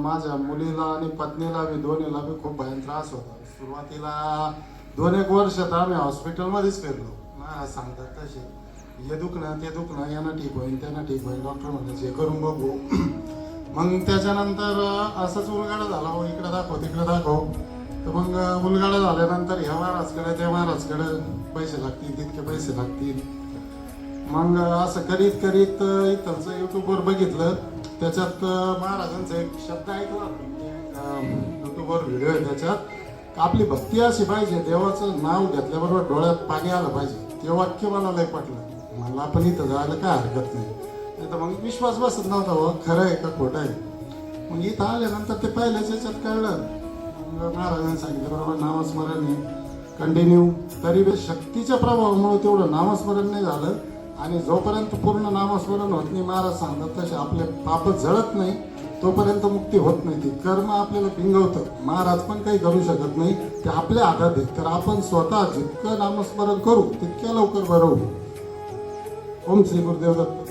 माझ्या मुलीला आणि पत्नीला बी दोन्हीला बी खूप भयान त्रास होता. सुरुवातीला 2-1 वर्षात आम्ही हॉस्पिटलमध्येच फिरलो. महाराज सांगतात तसे, हे दुखणं ते दुखणं, यानं ठीक होईल त्यानं ठीक होईल, डॉक्टर म्हणायचे हे करून बघू. मग त्याच्यानंतर असंच उलगाडा झाला, हो इकडं दाखव तिकडं दाखव. तर मग उलगाडा झाल्यानंतर ह्या महाराजकडे त्या महाराजकडे पैसे लागतील तितके पैसे लागतील. मग असं करीत करीत इथलचं यूट्यूबवर बघितलं, त्याच्यात महाराजांचा एक शब्द ऐकला. यूट्यूबवर व्हिडिओ आहे त्याच्यात, आपली भक्ती अशी पाहिजे, देवाचं नाव घेतल्याबरोबर डोळ्यात पाणी आलं पाहिजे. ते वाक्य मला लय पटलं. मला पण इथं जायला काय हरकत नाही. तर मग विश्वास बसत नव्हता, हो खरं आहे का खोटं आहे. मग इथं आल्यानंतर ते पहिल्याच याच्यात कळलं. मग महाराजांनी सांगितलं बरोबर नामस्मरण आहे कंटिन्यू. तरी शक्तीच्या प्रभावामुळे तेवढं नामस्मरण नाही झालं. आणि जोपर्यंत पूर्ण नामस्मरण होत नाही, महाराज सांगतात तसे आपले पाप जळत नाही तोपर्यंत मुक्ती होत नाही. ती कर्म आपल्याला पिंगवतं. महाराज पण काही करू शकत नाही, ते आपल्या हातात आहे. तर आपण स्वतः जितकं नामस्मरण करू तितक्या लवकर बरं होऊ. ओम श्री गुरुदेव दत्त.